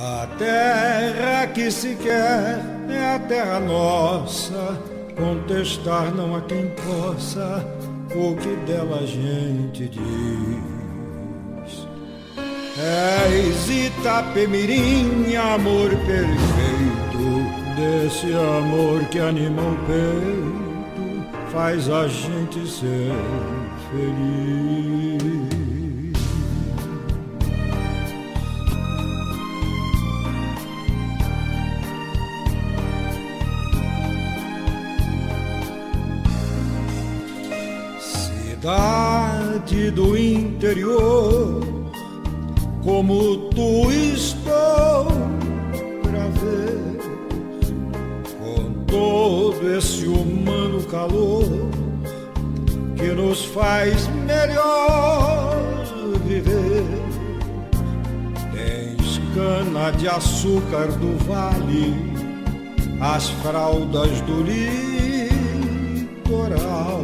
A terra que se quer é a terra nossa, contestar não há quem possa o que dela a gente diz. És Itapemirim, amor perfeito, desse amor que anima o peito, faz a gente ser feliz. Cidade do interior, como tu estou pra ver, com todo esse humano calor que nos faz melhor viver. Tens cana de açúcar do vale, as fraldas do litoral.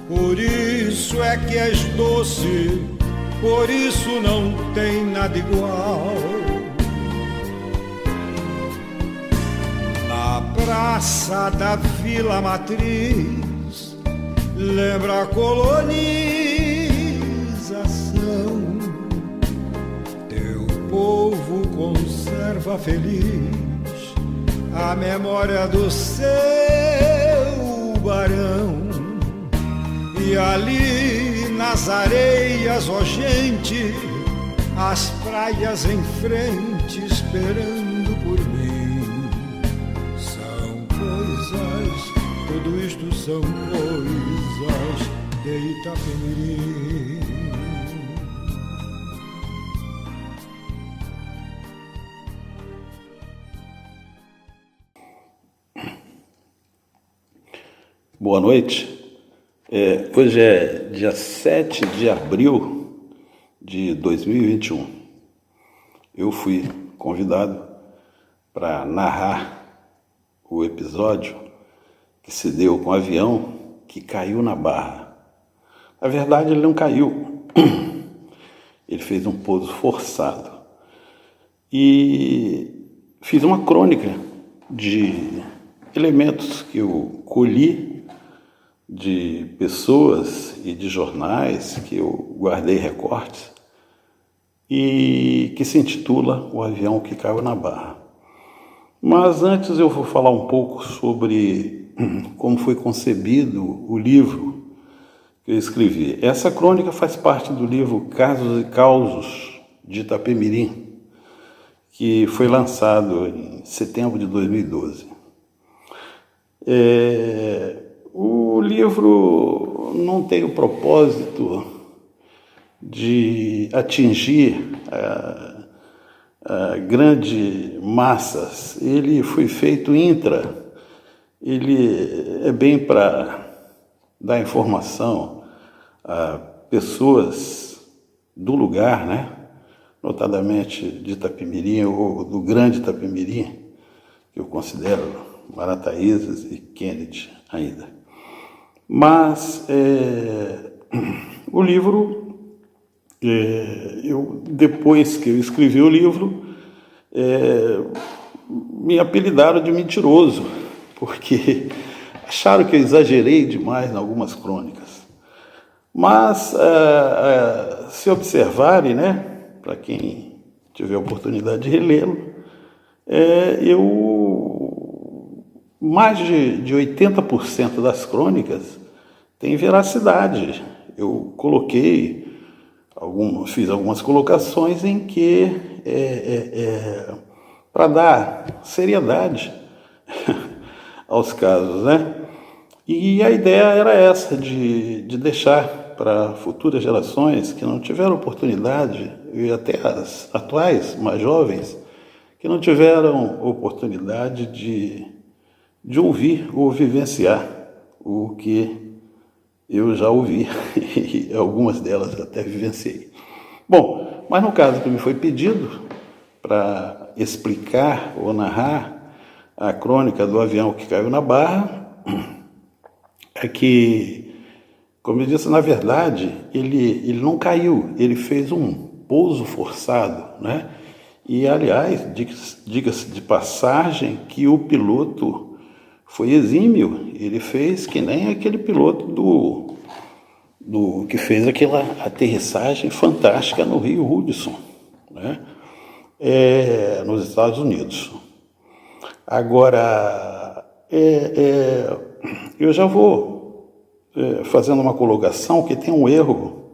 Por isso é que és doce, por isso não tem nada igual. Na praça da Vila Matriz, lembra a colonização. Teu povo conserva feliz a memória do seu barão. E ali nas areias, ó gente, as praias em frente esperando por mim. São coisas, tudo isto são coisas de Itapemirim. Boa noite. Hoje é dia 7 de abril de 2021. Eu fui convidado para narrar o episódio que se deu com o avião que caiu na Barra. Na verdade, ele não caiu. Ele fez um pouso forçado. E fiz uma crônica de elementos que eu colhi de pessoas e de jornais, que eu guardei recortes, e que se intitula O Avião que Caiu na Barra. Mas antes eu vou falar um pouco sobre como foi concebido o livro que eu escrevi. Essa crônica faz parte do livro Casos e Causos de Itapemirim, que foi lançado em setembro de 2012. O livro não tem o propósito de atingir grandes massas. Ele foi feito ele é bem para dar informação a pessoas do lugar, né? Notadamente de Itapemirim ou do grande Itapemirim, que eu considero Marataízes e Kennedy ainda. Mas o livro, depois que eu escrevi o livro, me apelidaram de mentiroso, porque acharam que eu exagerei demais em algumas crônicas. Mas, se observarem, né, para quem tiver a oportunidade de relê-lo, mais de 80% das crônicas tem veracidade. Eu fiz algumas colocações em que, para dar seriedade aos casos, né? E a ideia era essa, de deixar para futuras gerações que não tiveram oportunidade, e até as atuais, mais jovens, que não tiveram oportunidade de ouvir ou vivenciar o que eu já ouvi, e algumas delas até vivenciei. Bom, mas no caso que me foi pedido para explicar ou narrar a crônica do avião que caiu na Barra, é que, como eu disse, na verdade, ele não caiu, ele fez um pouso forçado, né? E, aliás, diga-se de passagem que o piloto foi exímio. Ele fez que nem aquele piloto que fez aquela aterrissagem fantástica no Rio Hudson, né? Nos Estados Unidos. Agora, eu já vou fazendo uma colocação que tem um erro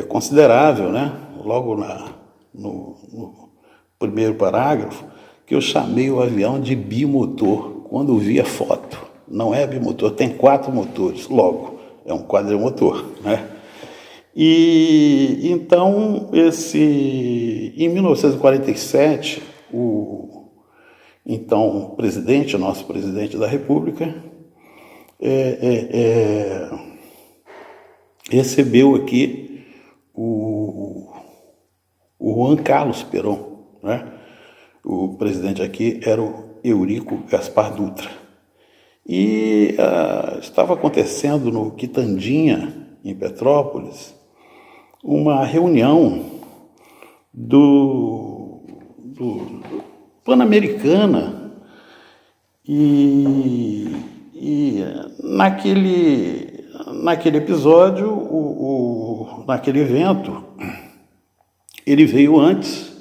considerável, né? Logo no primeiro parágrafo, que eu chamei o avião de bimotor, quando vi a foto. Não é bimotor, tem 4 motores, logo, é um quadrimotor, né? E então, em 1947, então nosso presidente da República, recebeu aqui o Juan Carlos Perón, né? O presidente aqui era o Eurico Gaspar Dutra. E estava acontecendo no Quitandinha, em Petrópolis, uma reunião do Pan-Americana e naquele episódio, naquele evento, ele veio antes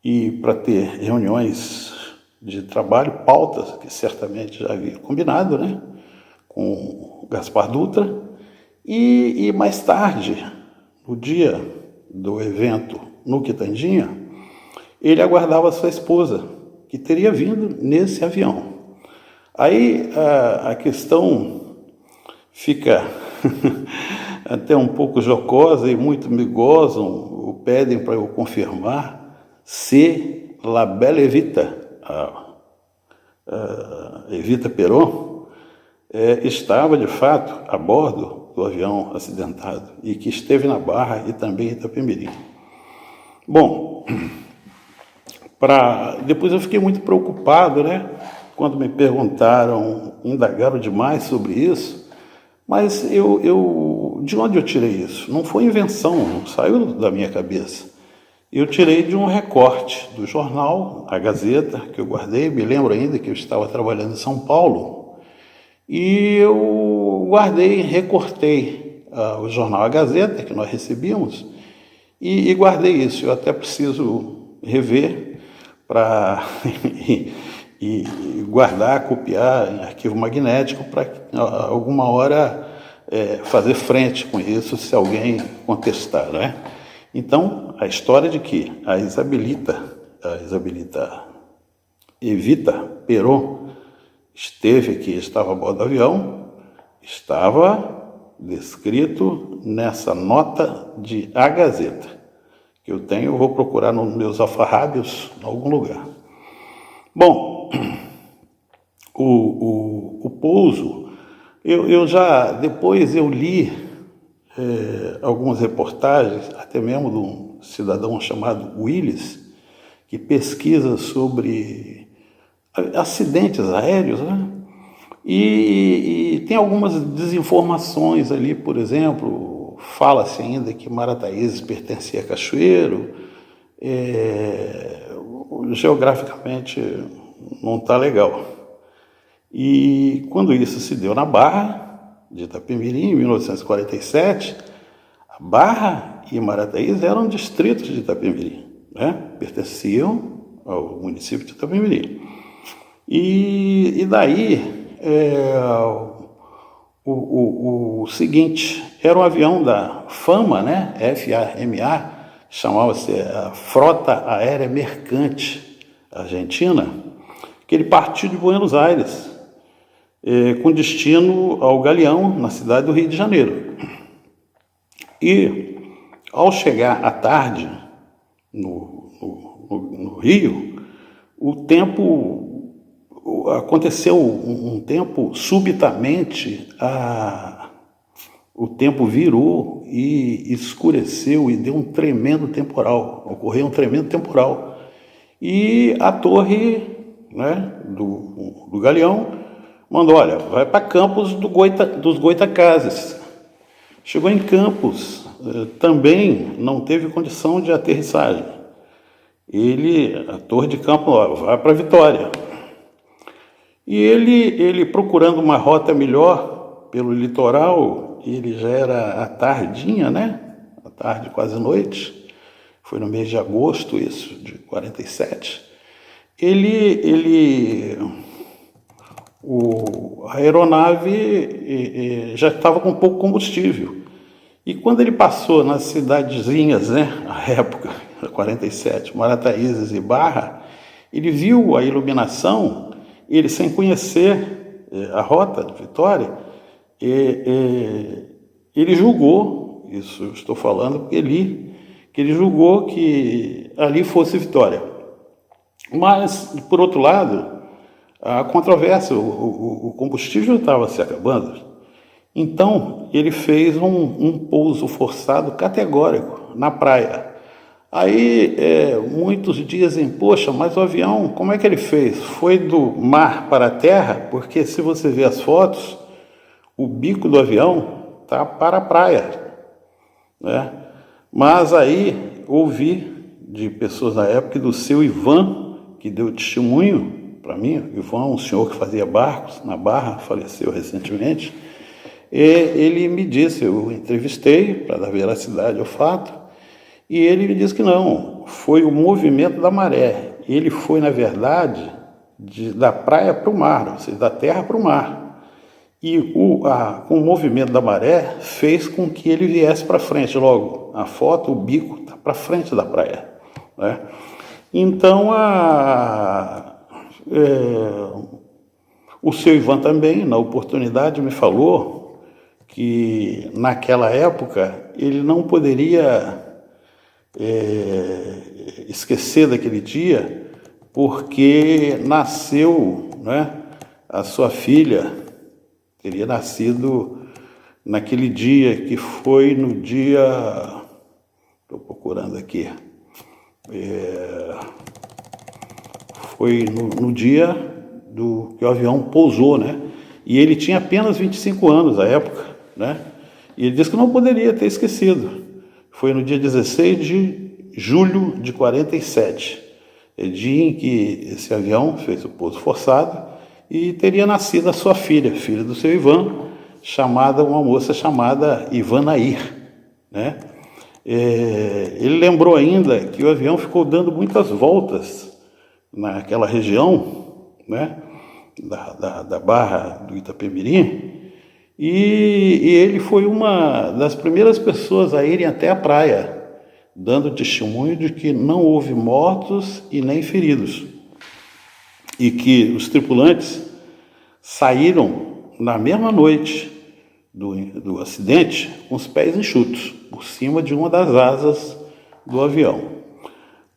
e para ter reuniões de trabalho, pautas que certamente já havia combinado, né, com o Gaspar Dutra, e mais tarde, no dia do evento no Quitandinha, ele aguardava sua esposa, que teria vindo nesse avião. Aí a questão fica até um pouco jocosa e muito me gozam, pedem para eu confirmar se La Belle Evita, Evita Peron, estava de fato a bordo do avião acidentado e que esteve na Barra e também em Itapemirim. Bom, depois eu fiquei muito preocupado, né? Quando me perguntaram, indagaram demais sobre isso, mas de onde eu tirei isso? Não foi invenção, não saiu da minha cabeça. Eu tirei de um recorte do jornal, a Gazeta, que eu guardei. Me lembro ainda que eu estava trabalhando em São Paulo e eu guardei, recortei o jornal A Gazeta, que nós recebíamos, e guardei isso. Eu até preciso rever e guardar, copiar em arquivo magnético para alguma hora fazer frente com isso se alguém contestar, né? Então, a história de que a Isabelita Evita Peron esteve aqui, estava a bordo do avião, estava descrito nessa nota de A Gazeta, que eu tenho, eu vou procurar nos meus alfarrábios em algum lugar. Bom, o pouso, depois eu li algumas reportagens, até mesmo de um cidadão chamado Willis, que pesquisa sobre acidentes aéreos, né? E tem algumas desinformações ali, por exemplo, fala-se ainda que Marataízes pertencia a Cachoeiro, geograficamente não está legal. E quando isso se deu na Barra de Itapemirim, em 1947, a Barra e Marataízes eram distritos de Itapemirim, né? Pertenciam ao município de Itapemirim. E daí, o seguinte, era um avião da FAMA, né? FAMA, chamava-se a Frota Aérea Mercante Argentina, que ele partiu de Buenos Aires, com destino ao Galeão, na cidade do Rio de Janeiro. E, ao chegar à tarde no Rio, aconteceu um tempo, subitamente, o tempo virou e escureceu e deu um tremendo temporal, ocorreu um tremendo temporal. E a torre, né, do Galeão mandou, olha, vai para Campos dos Goitacazes. Chegou em Campos, também não teve condição de aterrissagem. a Torre de Campo, ó, vai para Vitória. E ele procurando uma rota melhor pelo litoral, ele já era à tardinha, né? À tarde, quase noite. Foi no mês de agosto, isso, de 47. A aeronave já estava com pouco combustível. E quando ele passou nas cidadezinhas, né, à época, 47, Marataízes e Barra, ele viu a iluminação, ele sem conhecer a rota de Vitória, ele julgou, isso eu estou falando porque que ele julgou que ali fosse Vitória. Mas, por outro lado, a controvérsia, o combustível estava se acabando. Então, ele fez um pouso forçado categórico na praia. Aí, muitos dizem, poxa, mas o avião, como é que ele fez? Foi do mar para a terra? Porque se você ver as fotos, o bico do avião está para a praia, né? Mas aí, ouvi de pessoas na época, do seu Ivan, que deu testemunho para mim, Ivan, um senhor que fazia barcos na Barra, faleceu recentemente, e ele me disse, eu entrevistei para dar veracidade ao fato, e ele me disse que não, foi o movimento da maré. Ele foi, na verdade, da praia para o mar, ou seja, da terra para o mar. E com o movimento da maré fez com que ele viesse para frente. Logo, a foto, o bico está para frente da praia, né? Então, o seu Ivan também, na oportunidade, me falou que naquela época ele não poderia esquecer daquele dia, porque nasceu, né, a sua filha, teria nascido naquele dia, que foi no dia, estou procurando aqui, foi no dia que o avião pousou, né? E ele tinha apenas 25 anos à época, né? E ele disse que não poderia ter esquecido. Foi no dia 16 de julho de 47, dia em que esse avião fez o pouso forçado e teria nascido a sua filha do seu Ivan, uma moça chamada Ivanair, né? Ele lembrou ainda que o avião ficou dando muitas voltas naquela região, né, da Barra do Itapemirim, e ele foi uma das primeiras pessoas a irem até a praia, dando testemunho de que não houve mortos e nem feridos, e que os tripulantes saíram na mesma noite do acidente com os pés enxutos, por cima de uma das asas do avião.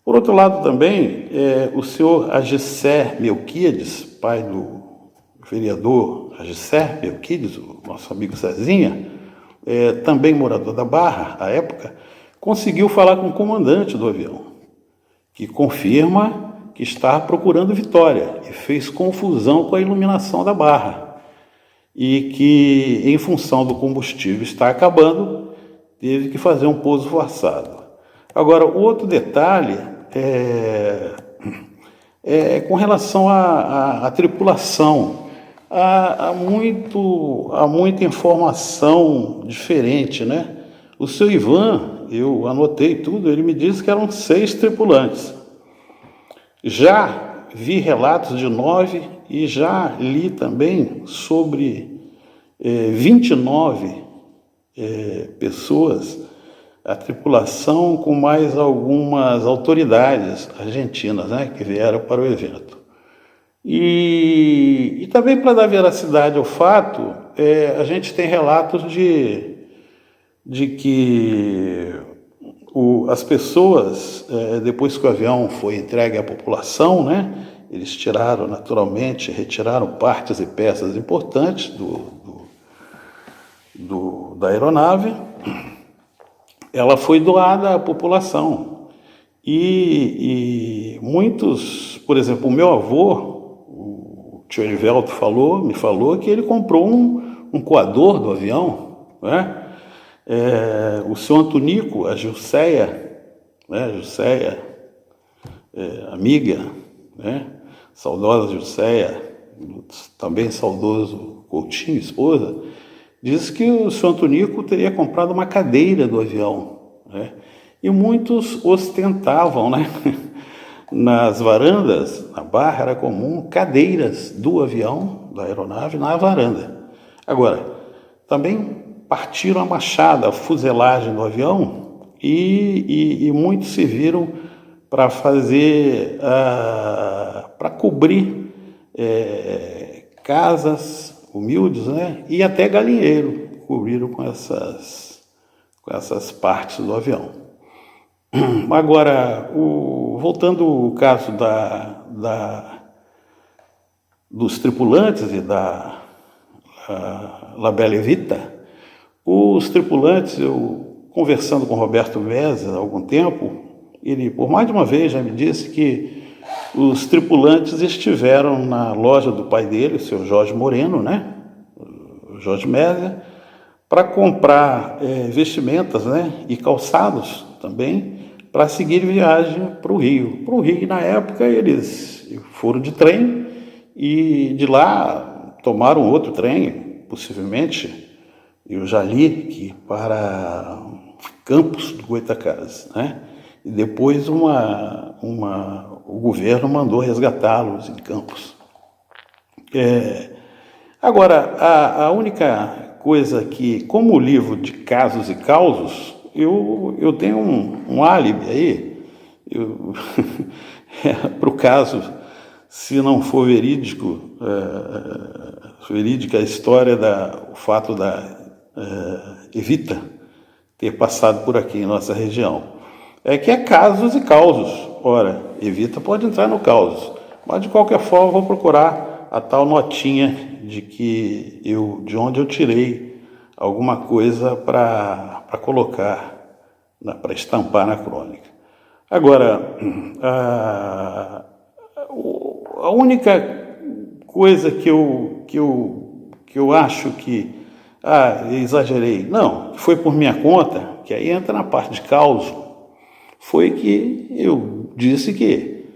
Por outro lado também, o senhor Agissé Melquiades, pai do vereador Agissé Melquiades, o nosso amigo Cezinha, também morador da Barra, à época, conseguiu falar com o comandante do avião, que confirma que estava procurando Vitória e fez confusão com a iluminação da Barra, e que, em função do combustível estar acabando, teve que fazer um pouso forçado. Agora, o outro detalhe é com relação à tripulação. Há muita informação diferente, né? O seu Ivan, eu anotei tudo, ele me disse que eram 6 tripulantes. Já vi relatos de 9 e já li também sobre 29 pessoas, a tripulação com mais algumas autoridades argentinas, né, que vieram para o evento. E também, para dar veracidade ao fato, a gente tem relatos de que as pessoas, depois que o avião foi entregue à população, né, eles retiraram partes e peças importantes da aeronave. Ela foi doada à população. E muitos, por exemplo, o meu avô, o tio Erivelto me falou que ele comprou um coador do avião, né? O seu Antonico, a Gilceia, né? amiga, né? Saudosa Jusceia, também saudoso Coutinho, esposa, diz que o Sr. Antonico teria comprado uma cadeira do avião, né? E muitos ostentavam, né? Nas varandas, na barra, era comum cadeiras do avião, da aeronave, na varanda. Agora, também partiram a machada, a fuselagem do avião e muitos serviram para fazer, para cobrir casas humildes, né? E até galinheiro cobriram com essas partes do avião. Agora, voltando ao caso dos tripulantes e da La Bella Vita, os tripulantes, eu conversando com Roberto Veza há algum tempo, ele por mais de uma vez já me disse que os tripulantes estiveram na loja do pai dele, o seu Jorge Moreno, né? O Jorge Mézia, para comprar vestimentas, né? E calçados também, para seguir viagem para o Rio. Para o Rio, na época, eles foram de trem e de lá tomaram outro trem, possivelmente, eu já li que para Campos do Goytacazes, né? E depois o governo mandou resgatá-los em Campos. Agora, a única coisa que, como livro de casos e causos, eu tenho um álibi aí, para o caso, se não for verídica a história, o fato da Evita ter passado por aqui em nossa região. Que é casos e causos. Ora, Evita pode entrar no causos, mas de qualquer forma vou procurar a tal notinha de onde eu tirei alguma coisa para colocar, para estampar na crônica. Agora, a única coisa que eu acho que exagerei, não, foi por minha conta, que aí entra na parte de causa, foi que eu disse que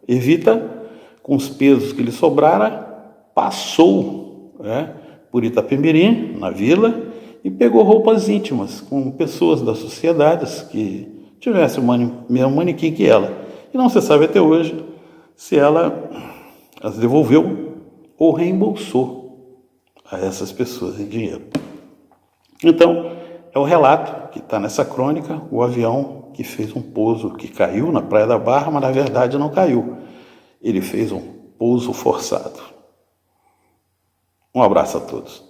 Evita, com os pesos que lhe sobraram, passou, né, por Itapemirim, na vila, e pegou roupas íntimas com pessoas da sociedade que tivessem o mesmo manequim que ela. E não se sabe até hoje se ela as devolveu ou reembolsou a essas pessoas em dinheiro. Então, é o relato que está nessa crônica, o avião que fez um pouso, que caiu na Praia da Barra, mas na verdade não caiu. Ele fez um pouso forçado. Um abraço a todos.